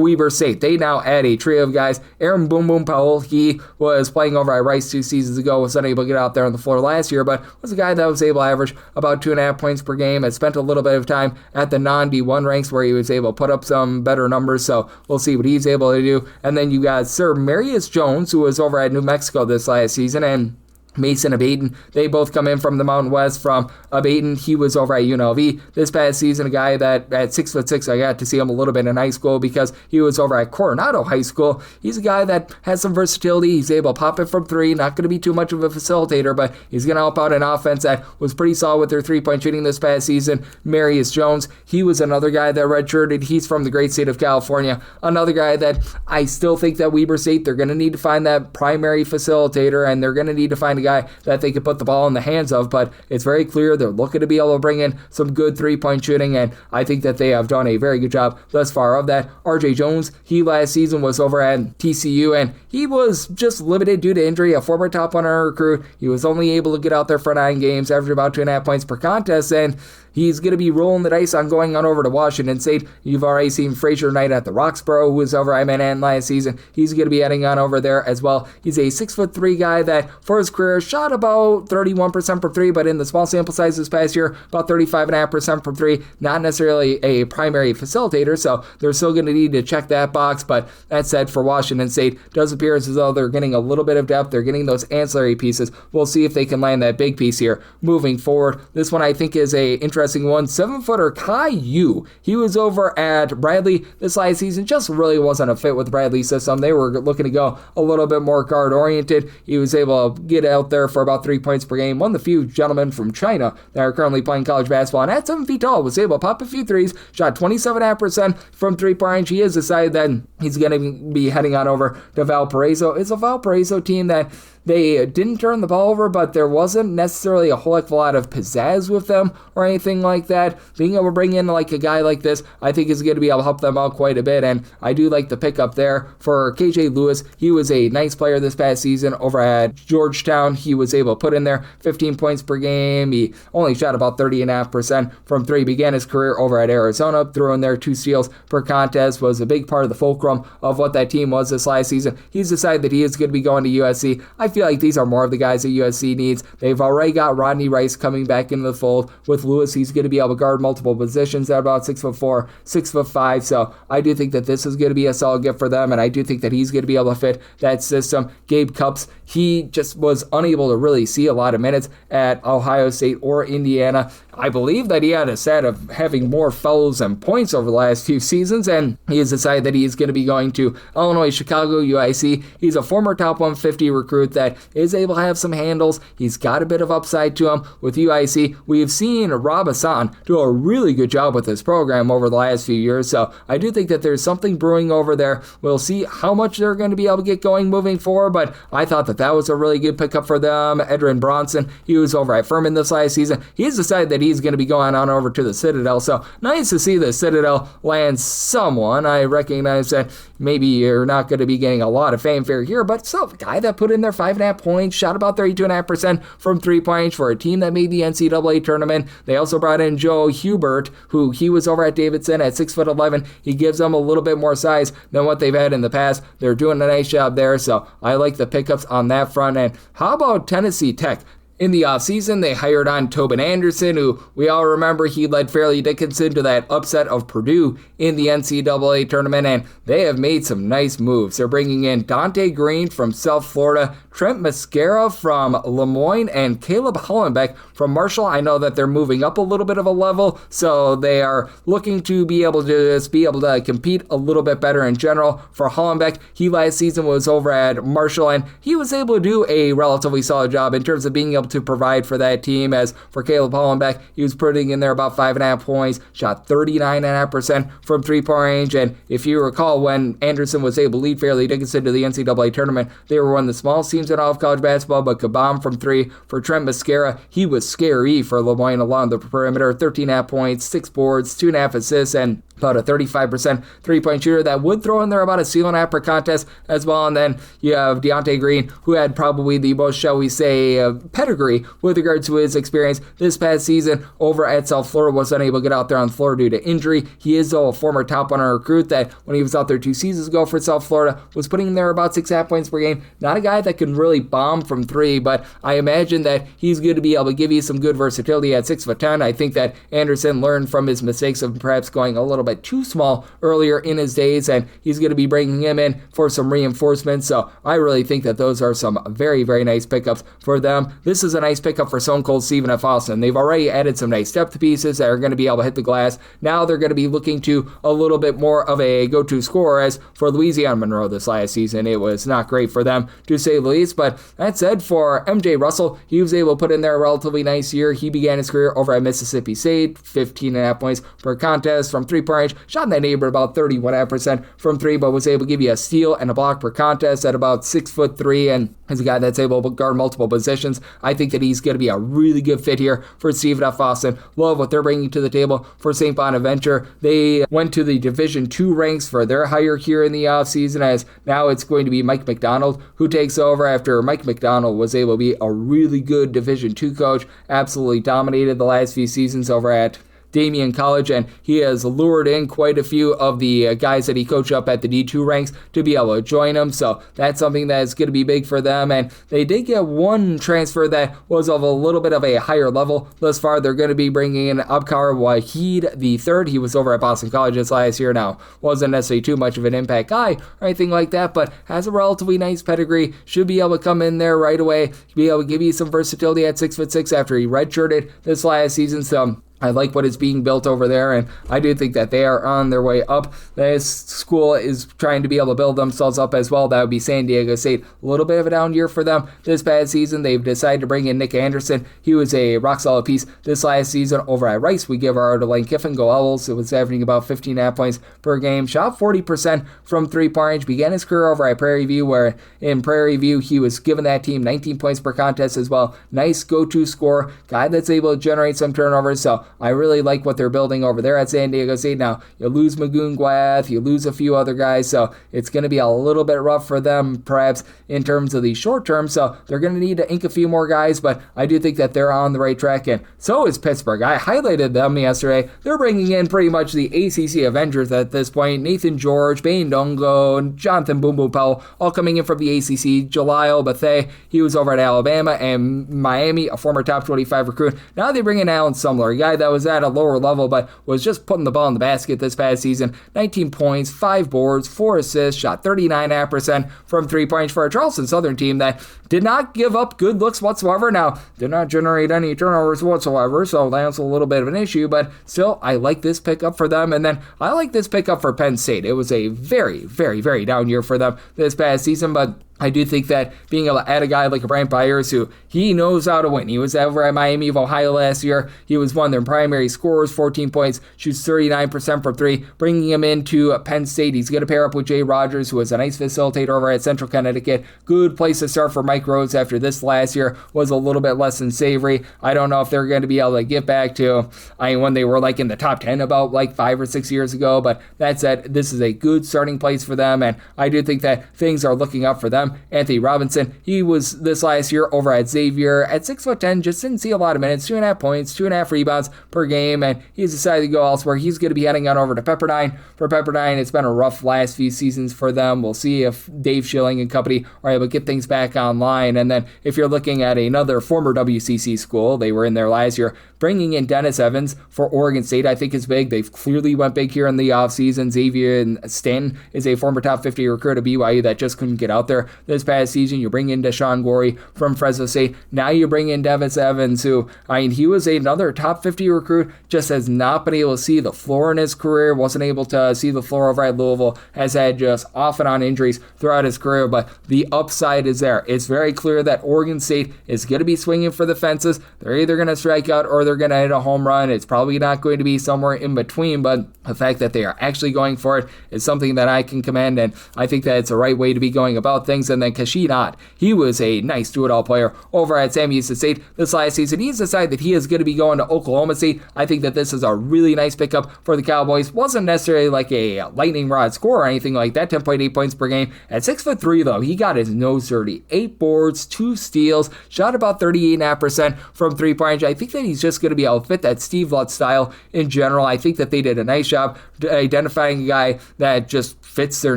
Weber State. They now add a trio of guys. Aaron Boom Boom Powell, he was playing over at Rice 2 seasons ago, was unable to get out there on the floor last year, but was a guy that was able to average about 2.5 points per game, had spent a little bit of time at the non-D1 ranks where he was able to put up some better numbers, so we'll see what he's able to do. And then you got Sir Marius Jones, who was over at New Mexico this last season, and Mason Abaden. They both come in from the Mountain West. From Abaden, he was over at UNLV this past season, a guy that at 6'6", I got to see him a little bit in high school because he was over at Coronado High School. He's a guy that has some versatility. He's able to pop it from three, not going to be too much of a facilitator, but he's going to help out an offense that was pretty solid with their three-point shooting this past season. Marius Jones, he was another guy that redshirted. He's from the great state of California. Another guy that I still think that Weber State, they're going to need to find that primary facilitator, and they're going to need to find a guy that they could put the ball in the hands of, but it's very clear they're looking to be able to bring in some good three-point shooting, and I think that they have done a very good job thus far of that. RJ Jones, he last season was over at TCU, and he was just limited due to injury, a former top 100 recruit. He was only able to get out there for 9 games, averaging about 2.5 points per contest, and he's going to be rolling the dice on going on over to Washington State. You've already seen Frazier Knight at the Roxborough, who was over at Manhattan last season. He's going to be heading on over there as well. He's a 6'3" guy that, for his career, shot about 31% from three, but in the small sample size this past year, about 35.5% from three. Not necessarily a primary facilitator, so they're still going to need to check that box. But that said, for Washington State, does appear as though they're getting a little bit of depth. They're getting those ancillary pieces. We'll see if they can land that big piece here moving forward. This one I think is a interesting one. 7-footer Kai Yu. He was over at Bradley this last season. Just really wasn't a fit with Bradley's system. They were looking to go a little bit more guard oriented. He was able to get out there for about 3 points per game. One of the few gentlemen from China that are currently playing college basketball, and at 7 feet tall, was able to pop a few threes, shot 27.5% from three-point range. He has decided that he's going to be heading on over to Valparaiso. It's a Valparaiso team that they didn't turn the ball over, but there wasn't necessarily a whole heck of a lot of pizzazz with them or anything like that. Being able to bring in like a guy like this, I think is going to be able to help them out quite a bit, and I do like the pickup there for KJ Lewis. He was a nice player this past season over at Georgetown. He was able to put in there 15 points per game. He only shot about 30.5% from three. Began his career over at Arizona, threw in there 2 steals per contest, was a big part of the fulcrum of what that team was this last season. He's decided that he is going to be going to USC. I feel like these are more of the guys that USC needs. They've already got Rodney Rice coming back into the fold with Louis he's going to be able to guard multiple positions at about 6'4", 6'5". So I do think that this is going to be a solid gift for them, and I do think that he's going to be able to fit that system. Gabe Cupps, he just was unable to really see a lot of minutes at Ohio State or Indiana. I believe that he had a stat of having more fouls and points over the last few seasons, and he has decided that he's going to be going to Illinois, Chicago, UIC. He's a former top 150 recruit that is able to have some handles. He's got a bit of upside to him. With UIC, we've seen Rob Hassan do a really good job with this program over the last few years, so I do think that there's something brewing over there. We'll see how much they're going to be able to get going moving forward, but I thought that that was a really good pickup for them. Edrin Bronson, he was over at Furman this last season. He's decided that he's going to be going on over to the Citadel, so nice to see the Citadel land someone. I recognize that maybe you're not going to be getting a lot of fanfare here, but still, the guy that put in their 5.5 points, shot about 32.5% from 3-point for a team that made the NCAA tournament. They also brought in Joe Hubert, who he was over at Davidson at 6'11". He gives them a little bit more size than what they've had in the past. They're doing a nice job there, so I like the pickups on that front. And how about Tennessee Tech? In the offseason, they hired on Tobin Anderson, who we all remember he led Fairleigh Dickinson to that upset of Purdue in the NCAA tournament, and they have made some nice moves. They're bringing in Dante Green from South Florida, Trent Mascara from Lemoyne, and Caleb Hollenbeck from Marshall. I know that they're moving up a little bit of a level, so they are looking to be able to compete a little bit better in general. For Hollenbeck, he last season was over at Marshall, and he was able to do a relatively solid job in terms of being able to provide for that team. As for Caleb Hollenbeck, he was putting in there about 5.5 points, shot 39.5% from 3-point range, and if you recall, when Anderson was able to lead Fairleigh Dickinson to the NCAA tournament, they were one of the smallest teams in all of college basketball, but Kabam from 3. For Trent Mascara, he was scary for Lemoyne along the perimeter, 13.5 points, 6 boards, 2.5 assists, and about a 35% 3-point shooter that would throw in there about a steal and a half per contest as well. And then you have Deontay Green, who had probably the most, shall we say, pedigree with regards to his experience this past season over at South Florida. Was unable to get out there on the floor due to injury. He is, though, a former top 100 recruit that when he was out there 2 seasons ago for South Florida was putting in there about 6.5 points per game. Not a guy that can really bomb from 3, but I imagine that he's going to be able to give you some good versatility at 6'10". I think that Anderson learned from his mistakes of perhaps going a little bit too small earlier in his days, and he's going to be bringing him in for some reinforcements. So I really think that those are some very, very nice pickups for them. This is a nice pickup for Stone Cold Stephen F. Austin. They've already added some nice depth pieces that are going to be able to hit the glass. Now they're going to be looking to a little bit more of a go-to scorer. As for Louisiana Monroe this last season, it was not great for them, to say the least. But that said, for MJ Russell, he was able to put in there a relatively nice year. He began his career over at Mississippi State, 15.5 points per contest from 3-point range. Shot in that neighborhood about 31% from 3, but was able to give you a steal and a block per contest at about 6'3", and is a guy that's able to guard multiple positions. I think that he's going to be a really good fit here for Stephen F. Austin. Love what they're bringing to the table for St. Bonaventure. They went to the Division II ranks for their hire here in the offseason, as now it's going to be Mike McDonald who takes over after Mike McDonald was able to be a really good Division II coach, absolutely dominated the last few seasons over at Damien College, and he has lured in quite a few of the guys that he coached up at the D2 ranks to be able to join him, so that's something that's going to be big for them. And they did get one transfer that was of a little bit of a higher level thus far. They're going to be bringing in Abkar Wahid III. He was over at Boston College this last year. Now, wasn't necessarily too much of an impact guy or anything like that, but has a relatively nice pedigree, should be able to come in there right away, be able to give you some versatility at 6'6" after he redshirted this last season. So I like what is being built over there, and I do think that they are on their way up. This school is trying to be able to build themselves up as well. That would be San Diego State. A little bit of a down year for them this past season. They've decided to bring in Nick Anderson. He was a rock-solid piece this last season over at Rice. We give our to Lane Kiffin. Go Owls. It was averaging about 15.5 points per game. Shot 40% from 3-point range. Began his career over at Prairie View, where in Prairie View he was giving that team 19 points per contest as well. Nice go-to scorer. Guy that's able to generate some turnovers. So I really like what they're building over there at San Diego State. Now, you lose Magoon Gwath, you lose a few other guys, so it's going to be a little bit rough for them, perhaps, in terms of the short term, so they're going to need to ink a few more guys, but I do think that they're on the right track, and so is Pittsburgh. I highlighted them yesterday. They're bringing in pretty much the ACC Avengers at this point. Nathan George, Bane Dongo, Jonathan Boom Boom Powell, all coming in from the ACC. Jalil Bethea, he was over at Alabama, and Miami, a former top 25 recruit. Now they bring in Alan Sumler, a guy that was at a lower level, but was just putting the ball in the basket this past season. 19 points, 5 boards, 4 assists, shot 39.5% from 3-point for a Charleston Southern team that did not give up good looks whatsoever. Now, did not generate any turnovers whatsoever, so that's a little bit of an issue, but still, I like this pickup for them. And then I like this pickup for Penn State. It was a very, very, very down year for them this past season, but I do think that being able to add a guy like a Brant Byers, who he knows how to win. He was over at Miami of Ohio last year. He was one of their primary scorers, 14 points, shoots 39% from 3. Bringing him into Penn State, he's going to pair up with Jay Rogers, who was a nice facilitator over at Central Connecticut. Good place to start for Mike Rhodes after this last year was a little bit less than savory. I don't know if they're going to be able to get back to when they were like in the top 10 about like 5 or 6 years ago, but that said, this is a good starting place for them, and I do think that things are looking up for them. Anthony Robinson, he was this last year over at Xavier at 6'10", just didn't see a lot of minutes, 2.5 points, 2.5 rebounds per game, and he's decided to go elsewhere. He's going to be heading on over to Pepperdine. For Pepperdine, it's been a rough last few seasons for them. We'll see if Dave Schilling and company are able to get things back online. And then if you're looking at another former WCC school, they were in there last year, bringing in Dennis Evans for Oregon State, I think is big. They've clearly went big here in the offseason. Xavier and Stanton is a former top 50 recruit of BYU that just couldn't get out there this past season. You bring in Deshaun Gorey from Fresno State. Now you bring in Dennis Evans, who, he was another top 50 recruit, just has not been able to see the floor in his career, wasn't able to see the floor over at Louisville, has had just off and on injuries throughout his career, but the upside is there. It's very clear that Oregon State is going to be swinging for the fences. They're either going to strike out or they're going to hit a home run. It's probably not going to be somewhere in between, but the fact that they are actually going for it is something that I can commend, and I think that it's the right way to be going about things. And then Kashy Knott, he was a nice do-it-all player over at Sam Houston State this last season. He's decided that he is going to be going to Oklahoma State. I think that this is a really nice pickup for the Cowboys. Wasn't necessarily like a lightning rod score or anything like that, 10.8 points per game. At 6'3", though, he got his nose dirty. 8 boards, 2 steals, shot about 38.5% from 3-point range. I think that he's just going to be able to fit that Steve Lutz style in general. I think that they did a nice job identifying a guy that just fits their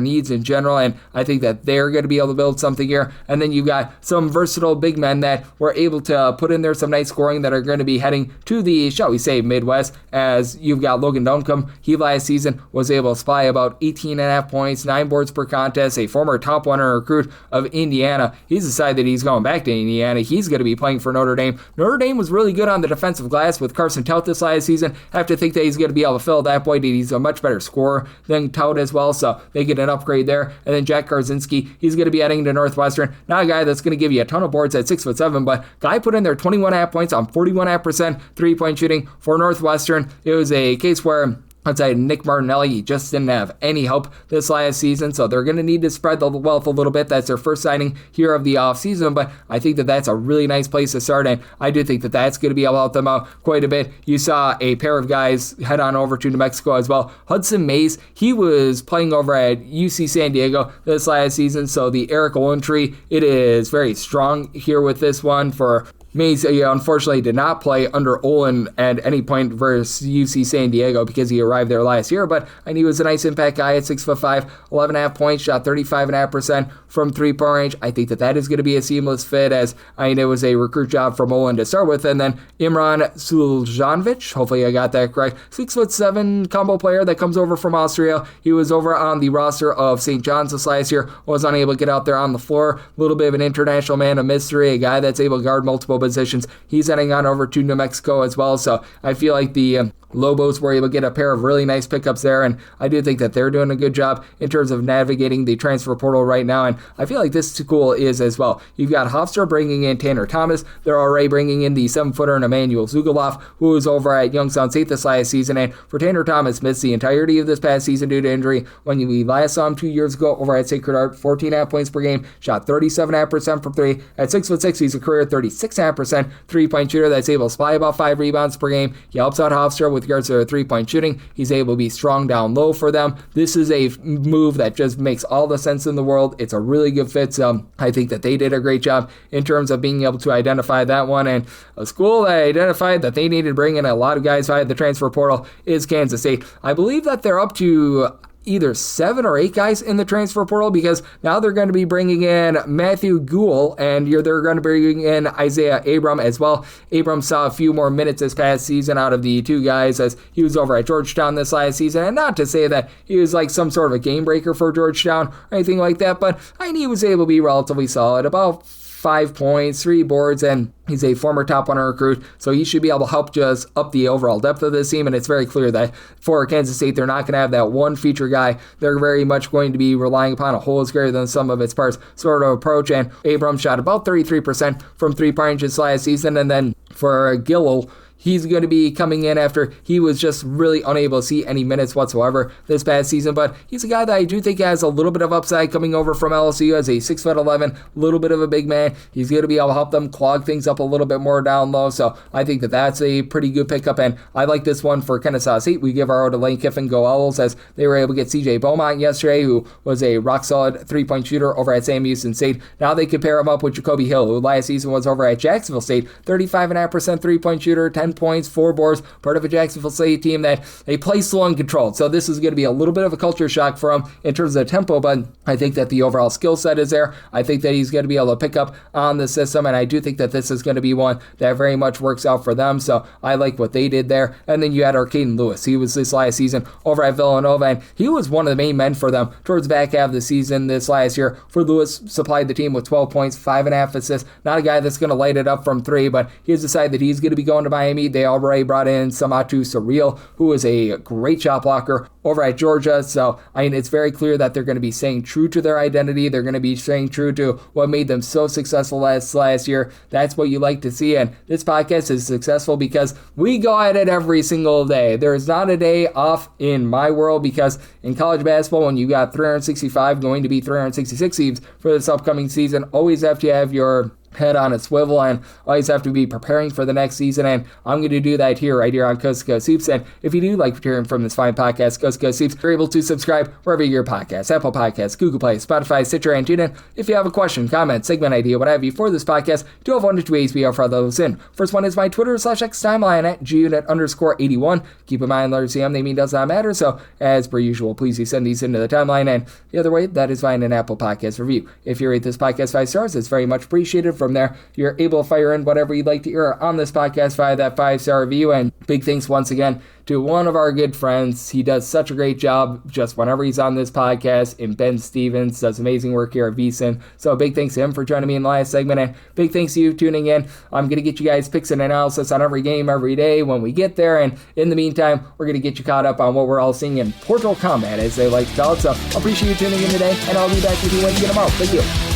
needs in general, and I think that they're going to be able to build something here. And then you've got some versatile big men that were able to put in there some nice scoring that are going to be heading to the, shall we say, Midwest, as you've got Logan Duncombe. He last season was able to supply about 18.5 points, 9 boards per contest, a former top 100 recruit of Indiana. He's decided that he's going back to Indiana. He's going to be playing for Notre Dame. Notre Dame was really good on the defensive glass with Carson Tout this last season. I have to think that he's going to be able to fill that void. He's a much better scorer than Tout as well, so they get an upgrade there. And then Jack Karzinski, he's going to be heading to Northwestern. Not a guy that's going to give you a ton of boards at 6'7", but guy put in there 21.5 points on 41.5% 3-point shooting for Northwestern. It was a case where I'd say Nick Martinelli, he just didn't have any help this last season, so they're going to need to spread the wealth a little bit. That's their first signing here of the offseason, but I think that that's a really nice place to start, and I do think that that's going to be able to help them out quite a bit. You saw a pair of guys head on over to New Mexico as well. Hudson Mays, he was playing over at UC San Diego this last season, so the Eric Olin tree, it is very strong here with this one for Mays. Unfortunately did not play under Olin at any point versus UC San Diego because he arrived there last year, but I knew he was a nice impact guy at 6'5", 11.5 points, shot 35.5% from 3-point range. I think that that is going to be a seamless fit, as it was a recruit job from Olin to start with. And then Imran Suljanovic, hopefully I got that correct, 6'7" combo player that comes over from Austria. He was over on the roster of St. John's this last year, was unable to get out there on the floor. A little bit of an international man of mystery, a guy that's able to guard multiple positions. He's heading on over to New Mexico as well, so I feel like the Lobos were able to get a pair of really nice pickups there, and I do think that they're doing a good job in terms of navigating the transfer portal right now, and I feel like this school is as well. You've got Hofstra bringing in Tanner Thomas. They're already bringing in the 7-footer and Emmanuel Zugaloff, who was over at Youngstown State this last season, and for Tanner Thomas, missed the entirety of this past season due to injury. When we last saw him 2 years ago over at Sacred Heart, 14.5 points per game, shot 37.5% from 3. At 6'6", he's a career 36.5% 3-point shooter that's able to supply about 5 rebounds per game. He helps out Hofstra with regards to their 3-point shooting. He's able to be strong down low for them. This is a move that just makes all the sense in the world. It's a really good fit, so I think that they did a great job in terms of being able to identify that one. And a school that identified that they needed to bring in a lot of guys via the transfer portal is Kansas State. I believe that they're up to either 7 or 8 guys in the transfer portal, because now they're going to be bringing in Matthew Gould and they're going to bring in Isaiah Abram as well. Abram saw a few more minutes this past season out of the 2 guys as he was over at Georgetown this last season, and not to say that he was like some sort of a game breaker for Georgetown or anything like that, but I think he was able to be relatively solid, about 5 points, 3 boards, and he's a former top 100 recruit, so he should be able to help just up the overall depth of this team. And it's very clear that for Kansas State, they're not going to have that one feature guy. They're very much going to be relying upon a whole is greater than sum of its parts sort of approach. And Abrams shot about 33% from 3-point ranges last season. And then for Gillel, he's going to be coming in after he was just really unable to see any minutes whatsoever this past season. But he's a guy that I do think has a little bit of upside coming over from LSU as a 6'11", little bit of a big man. He's going to be able to help them clog things up a little bit more down low. So I think that that's a pretty good pickup. And I like this one for Kennesaw State. We give our O to Lane Kiffin go Owls as they were able to get CJ Beaumont yesterday, who was a rock solid 3-point shooter over at Sam Houston State. Now they can pair him up with Jacoby Hill, who last season was over at Jacksonville State, 35.5% 3-point shooter, 10 points, 4 boards, part of a Jacksonville State team that they play slow and controlled. So this is going to be a little bit of a culture shock for him in terms of the tempo, but I think that the overall skill set is there. I think that he's going to be able to pick up on the system, and I do think that this is going to be one that very much works out for them. So I like what they did there. And then you had Arcaden Lewis. He was this last season over at Villanova, and he was one of the main men for them towards the back half of the season this last year. For Lewis, supplied the team with 12 points, 5.5 assists. Not a guy that's going to light it up from 3, but he has decided that he's going to be going to Miami. They already brought in Samatu Surreal, who is a great shot blocker over at Georgia. So, I mean, it's very clear that they're going to be staying true to their identity. They're going to be staying true to what made them so successful last year. That's what you like to see. And this podcast is successful because we go at it every single day. There is not a day off in my world, because in college basketball, when you got 365 going to be 366 teams for this upcoming season, always have to have your head on a swivel and always have to be preparing for the next season. And I'm going to do that right here on Coast to Coast Hoops. And if you do like hearing from this fine podcast, Coast to Coast Hoops, you're able to subscribe wherever your podcasts, Apple Podcasts, Google Play, Spotify, Stitcher, and TuneIn. If you have a question, comment, segment idea, what have you for this podcast, do have 1 to 2 ways we offer those in. First one is my Twitter/X timeline at gunit_81. Keep in mind, letters CM, they mean does not matter. So as per usual, please do send these into the timeline. And the other way, that is find an Apple Podcast review. If you rate this podcast 5 stars, it's very much appreciated. From there, you're able to fire in whatever you'd like to hear on this podcast via that 5-star review. And big thanks once again to one of our good friends. He does such a great job just whenever he's on this podcast, and Ben Stevens does amazing work here at VSIN. So big thanks to him for joining me in the last segment, and big thanks to you tuning in. I'm going to get you guys picks and analysis on every game every day when we get there, and in the meantime, we're going to get you caught up on what we're all seeing in Portal Combat, as they like to call it. So I appreciate you tuning in today, and I'll be back with you Wednesday tomorrow. Thank you.